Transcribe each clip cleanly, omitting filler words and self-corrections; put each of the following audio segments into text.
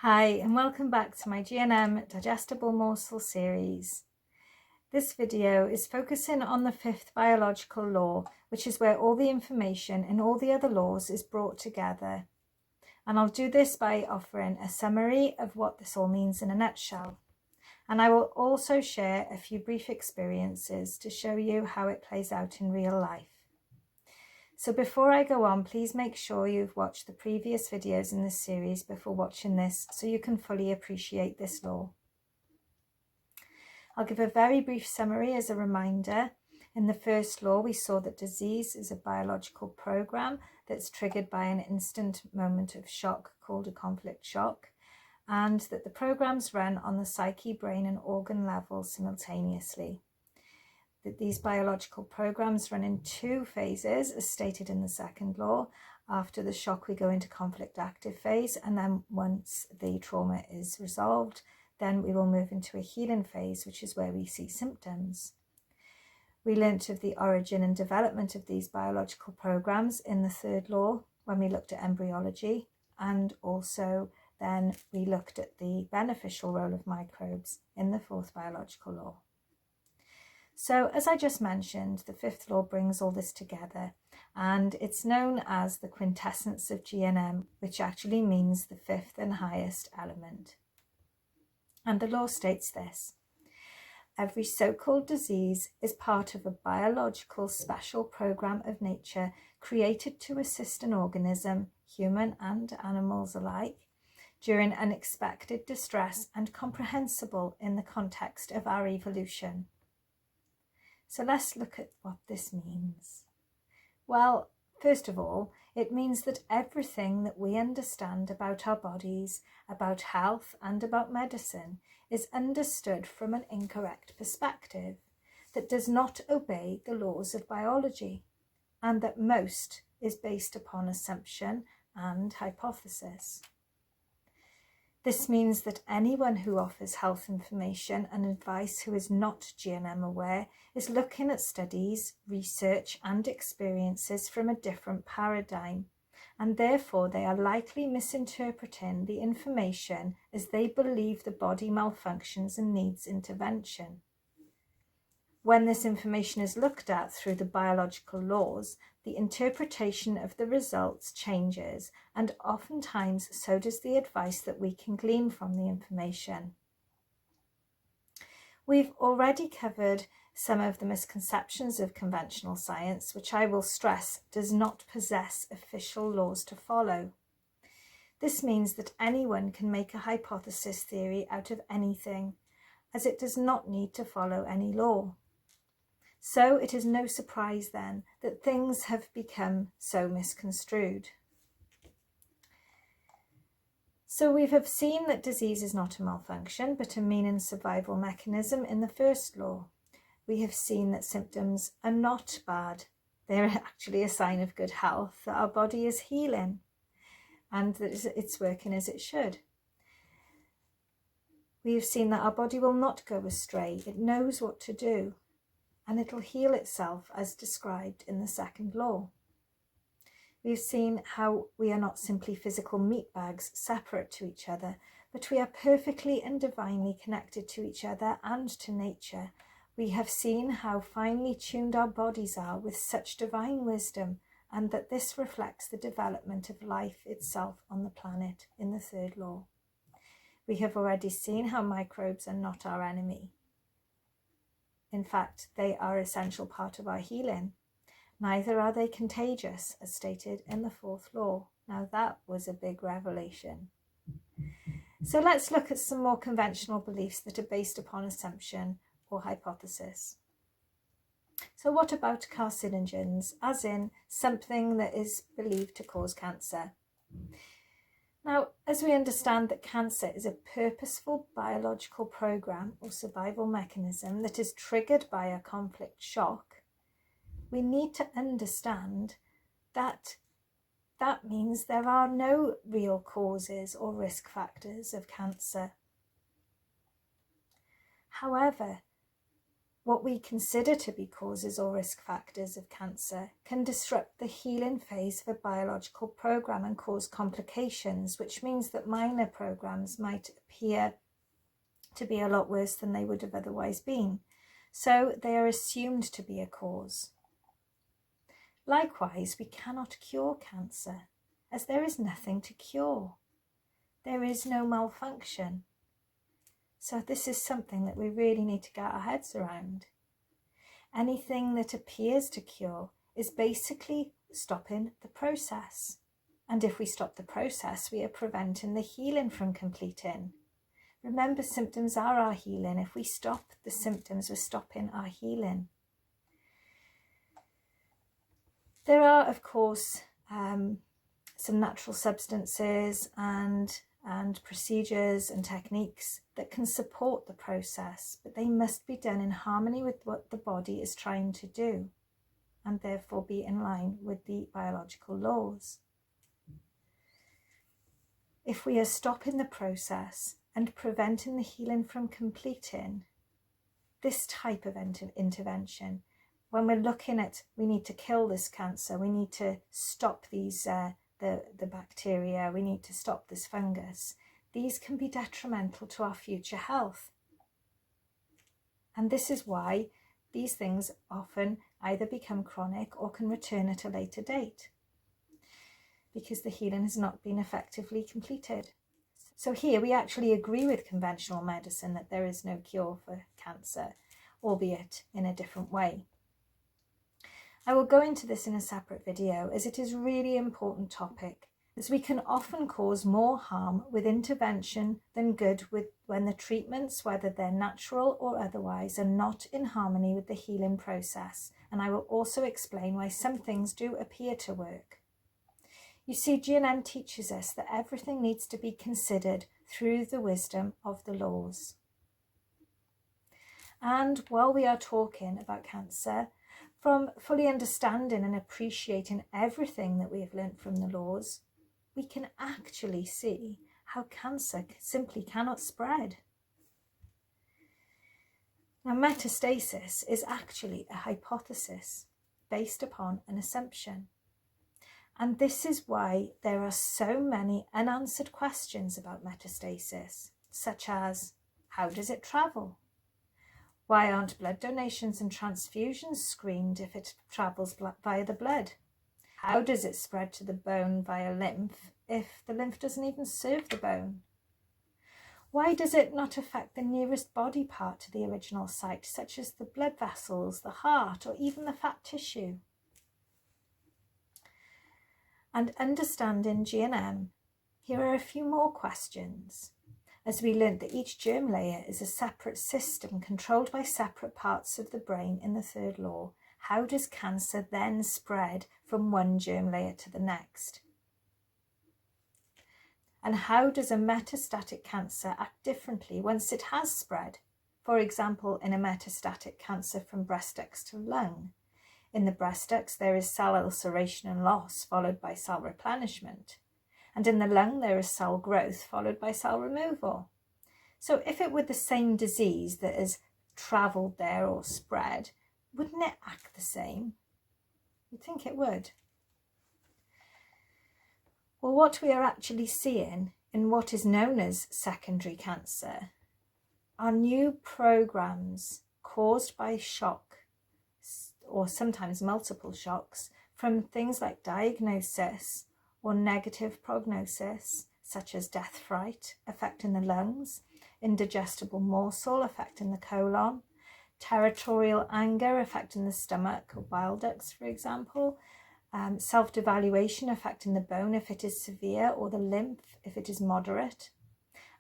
Hi and welcome back to my GNM Digestible Morsel series. This video is focusing on the fifth biological law, which is where all the information in all the other laws is brought together. And I'll do this by offering a summary of what this all means in a nutshell. And I will also share a few brief experiences to show you how it plays out in real life. So before I go on, please make sure you've watched the previous videos in this series before watching this so you can fully appreciate this law. I'll give a very brief summary as a reminder. In the first law, we saw that disease is a biological program that's triggered by an instant moment of shock called a conflict shock, and that the programs run on the psyche, brain and organ level simultaneously. That these biological programs run in two phases, as stated in the second law. After the shock, we go into conflict active phase, and then once the trauma is resolved, then we will move into a healing phase, which is where we see symptoms. We learnt of the origin and development of these biological programs in the third law when we looked at embryology, and also then we looked at the beneficial role of microbes in the fourth biological law. So as I just mentioned, the fifth law brings all this together, and it's known as the quintessence of GNM, which actually means the fifth and highest element. And the law states this: every so-called disease is part of a biological special program of nature created to assist an organism, human and animals alike, during unexpected distress and comprehensible in the context of our evolution. So let's look at what this means. Well, first of all, it means that everything that we understand about our bodies, about health and about medicine is understood from an incorrect perspective that does not obey the laws of biology, and that most is based upon assumption and hypothesis. This means that anyone who offers health information and advice who is not GNM aware is looking at studies, research and experiences from a different paradigm, and therefore they are likely misinterpreting the information as they believe the body malfunctions and needs intervention. When this information is looked at through the biological laws, the interpretation of the results changes, and oftentimes so does the advice that we can glean from the information. We've already covered some of the misconceptions of conventional science, which I will stress does not possess official laws to follow. This means that anyone can make a hypothesis theory out of anything, as it does not need to follow any law. So it is no surprise then that things have become so misconstrued. So we have seen that disease is not a malfunction, but a mean and survival mechanism in the first law. We have seen that symptoms are not bad. They're actually a sign of good health, that our body is healing and that it's working as it should. We have seen that our body will not go astray. It knows what to do, and it'll heal itself as described in the second law. We've seen how we are not simply physical meat bags separate to each other, but we are perfectly and divinely connected to each other and to nature. We have seen how finely tuned our bodies are with such divine wisdom, and that this reflects the development of life itself on the planet in the third law. We have already seen how microbes are not our enemy. In fact, they are an essential part of our healing. Neither are they contagious, as stated in the fourth law. Now that was a big revelation. So let's look at some more conventional beliefs that are based upon assumption or hypothesis. So what about carcinogens, as in something that is believed to cause cancer? Now, as we understand that cancer is a purposeful biological program or survival mechanism that is triggered by a conflict shock, we need to understand that that means there are no real causes or risk factors of cancer. However, what we consider to be causes or risk factors of cancer can disrupt the healing phase of a biological program and cause complications, which means that minor programs might appear to be a lot worse than they would have otherwise been. So they are assumed to be a cause. Likewise, we cannot cure cancer, as there is nothing to cure. There is no malfunction. So this is something that we really need to get our heads around. Anything that appears to cure is basically stopping the process. And if we stop the process, we are preventing the healing from completing. Remember, symptoms are our healing. If we stop the symptoms, we're stopping our healing. There are, of course, some natural substances and procedures and techniques that can support the process, but they must be done in harmony with what the body is trying to do, and therefore be in line with the biological laws. If we are stopping the process and preventing the healing from completing, this type of intervention, when we're looking at, we need to kill this cancer, we need to stop these the bacteria, we need to stop this fungus, these can be detrimental to our future health. And this is why these things often either become chronic or can return at a later date, because the healing has not been effectively completed. So here we actually agree with conventional medicine that there is no cure for cancer, albeit in a different way. I will go into this in a separate video, as it is a really important topic, as we can often cause more harm with intervention than good when the treatments, whether they're natural or otherwise, are not in harmony with the healing process. And I will also explain why some things do appear to work. You see, GNM teaches us that everything needs to be considered through the wisdom of the laws. And while we are talking about cancer, from fully understanding and appreciating everything that we have learnt from the laws, we can actually see how cancer simply cannot spread. Now, metastasis is actually a hypothesis based upon an assumption. And this is why there are so many unanswered questions about metastasis, such as, how does it travel? Why aren't blood donations and transfusions screened if it travels via the blood? How does it spread to the bone via lymph if the lymph doesn't even serve the bone? Why does it not affect the nearest body part to the original site, such as the blood vessels, the heart, or even the fat tissue? And understanding GNM, here are a few more questions. As we learned that each germ layer is a separate system controlled by separate parts of the brain in the third law, how does cancer then spread from one germ layer to the next? And how does a metastatic cancer act differently once it has spread? For example, in a metastatic cancer from breast ducts to lung. In the breast ducts, there is cell ulceration and loss, followed by cell replenishment. And in the lung, there is cell growth, followed by cell removal. So if it were the same disease that has travelled there or spread, wouldn't it act the same? You'd think it would. Well, what we are actually seeing in what is known as secondary cancer are new programs caused by shock, or sometimes multiple shocks, from things like diagnosis or negative prognosis, such as death fright affecting the lungs, indigestible morsel affecting the colon, territorial anger affecting the stomach or bile ducts, for example, self-devaluation affecting the bone if it is severe, or the lymph if it is moderate.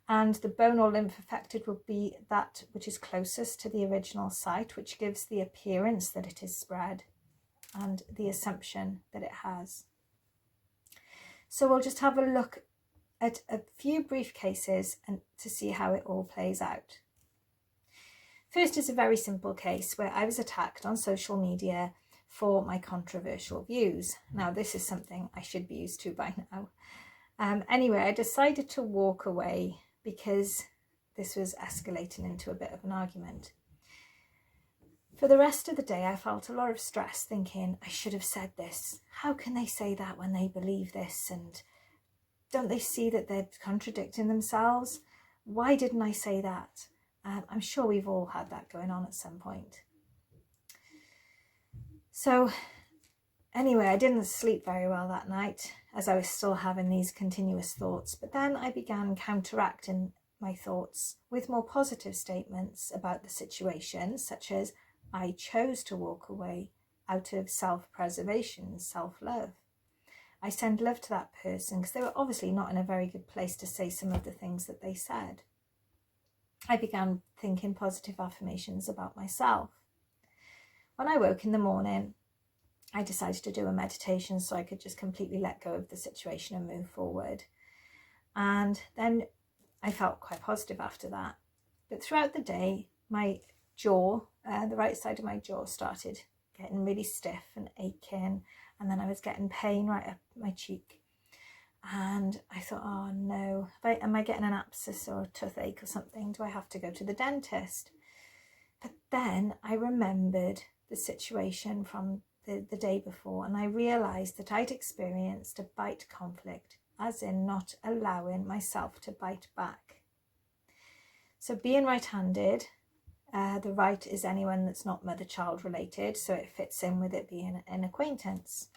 And the bone or lymph affected will be that which is closest to the original site, which gives the appearance that it is spread and the assumption that it has. So we'll just have a look at a few brief cases and to see how it all plays out. First is a very simple case where I was attacked on social media for my controversial views. Now, this is something I should be used to by now. Anyway, I decided to walk away because this was escalating into a bit of an argument. For the rest of the day, I felt a lot of stress thinking, I should have said this. How can they say that when they believe this? And don't they see that they're contradicting themselves? Why didn't I say that? I'm sure we've all had that going on at some point. So anyway, I didn't sleep very well that night as I was still having these continuous thoughts. But then I began counteracting my thoughts with more positive statements about the situation, such as, I chose to walk away out of self-preservation, self-love. I send love to that person because they were obviously not in a very good place to say some of the things that they said. I began thinking positive affirmations about myself. When I woke in the morning, I decided to do a meditation so I could just completely let go of the situation and move forward. And then I felt quite positive after that. But throughout the day, my jaw, the right side of my jaw started getting really stiff and aching, and then I was getting pain right up my cheek. And I thought, oh no, am I getting an abscess or a toothache or something? Do I have to go to the dentist? But then I remembered the situation from the day before, and I realised that I'd experienced a bite conflict, as in not allowing myself to bite back. So being right-handed, the right is anyone that's not mother-child related, so it fits in with it being an acquaintance.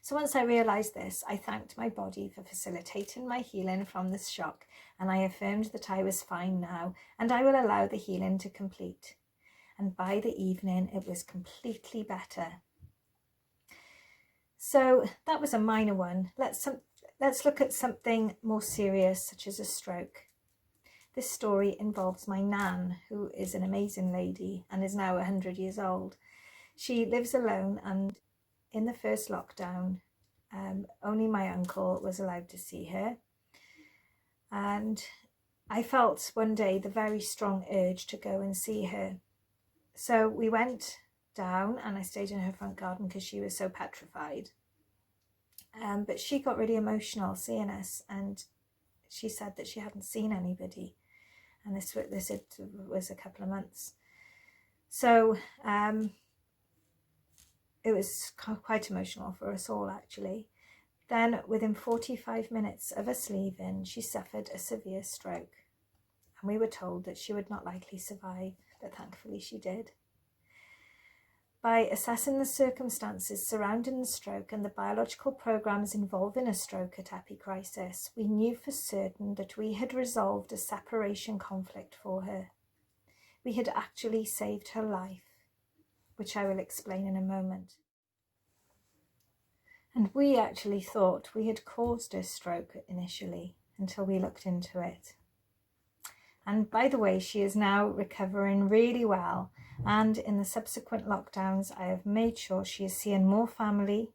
So once I realised this, I thanked my body for facilitating my healing from this shock, and I affirmed that I was fine now, and I will allow the healing to complete. And by the evening, it was completely better. So that was a minor one. Let's look at something more serious, such as a stroke. This story involves my nan, who is an amazing lady and is now 100 years old. She lives alone, and in the first lockdown, only my uncle was allowed to see her. And I felt one day the very strong urge to go and see her. So we went down and I stayed in her front garden because she was so petrified. But she got really emotional seeing us, and she said that she hadn't seen anybody. And this was a couple of months. So it was quite emotional for us all, actually. Then within 45 minutes of us leaving, she suffered a severe stroke. And we were told that she would not likely survive, but thankfully she did. By assessing the circumstances surrounding the stroke and the biological programs involving a stroke at epicrisis, we knew for certain that we had resolved a separation conflict for her. We had actually saved her life, which I will explain in a moment. And we actually thought we had caused her stroke initially until we looked into it. And by the way, she is now recovering really well. And in the subsequent lockdowns, I have made sure she is seeing more family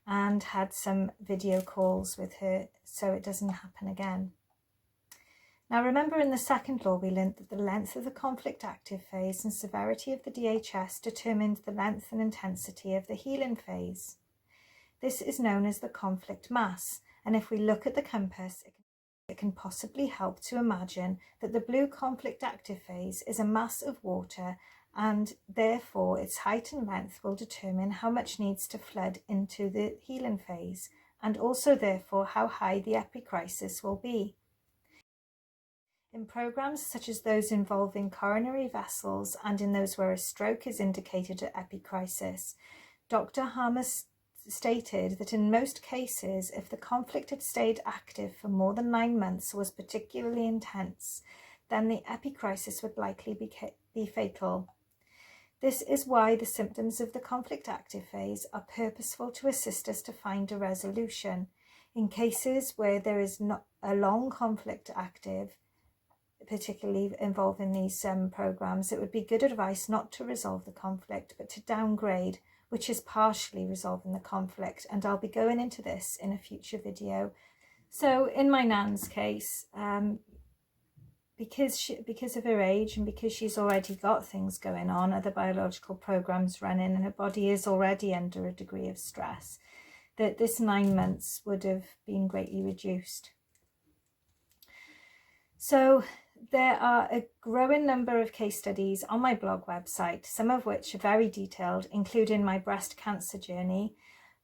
and had some video calls with her so it doesn't happen again. Now remember, in the second law, we learned that the length of the conflict active phase and severity of the DHS determined the length and intensity of the healing phase. This is known as the conflict mass, and if we look at the compass, it can possibly help to imagine that the blue conflict active phase is a mass of water, and therefore its height and length will determine how much needs to flood into the healing phase, and also therefore how high the epicrisis will be. In programs such as those involving coronary vessels and in those where a stroke is indicated at epicrisis, Dr. Harmer stated that in most cases, if the conflict had stayed active for more than 9 months or was particularly intense, then the epicrisis would likely be fatal. This is why the symptoms of the conflict active phase are purposeful to assist us to find a resolution. In cases where there is not a long conflict active, particularly involving these programs, it would be good advice not to resolve the conflict, but to downgrade, which is partially resolving the conflict, and I'll be going into this in a future video. So in my nan's case, because of her age and because she's already got things going on, other biological programs running, and her body is already under a degree of stress, that this 9 months would have been greatly reduced. So There are a growing number of case studies on my blog website, some of which are very detailed, including my breast cancer journey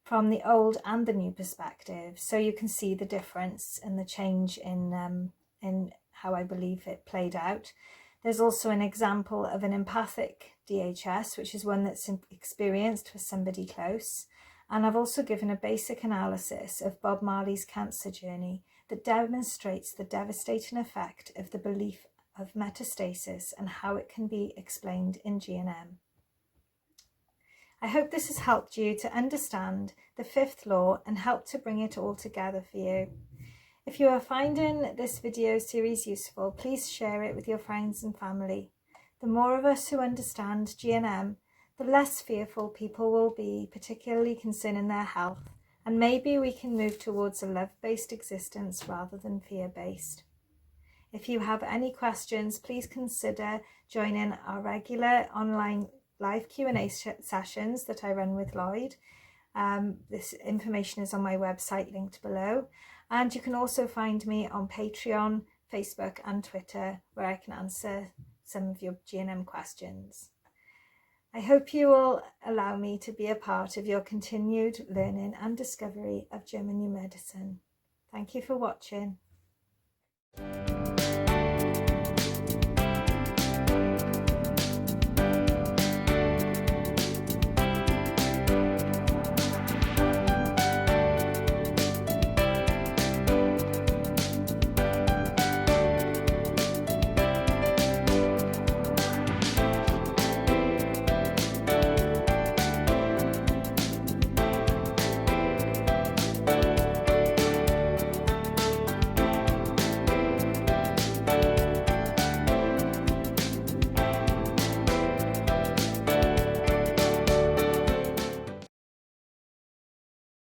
from the old and the new perspective. So you can see the difference and the change in how I believe it played out. There's also an example of an empathic DHS, which is one that's experienced for somebody close. And I've also given a basic analysis of Bob Marley's cancer journey that demonstrates the devastating effect of the belief of metastasis and how it can be explained in GNM. I hope this has helped you to understand the fifth law and helped to bring it all together for you. If you are finding this video series useful, please share it with your friends and family. The more of us who understand GNM, the less fearful people will be, particularly concerning their health, and maybe we can move towards a love-based existence rather than fear-based. If you have any questions, please consider joining our regular online live Q&A sessions that I run with Lloyd. This information is on my website linked below, and you can also find me on Patreon, Facebook and Twitter, where I can answer some of your GNM questions. I hope you will allow me to be a part of your continued learning and discovery of German new medicine. Thank you for watching.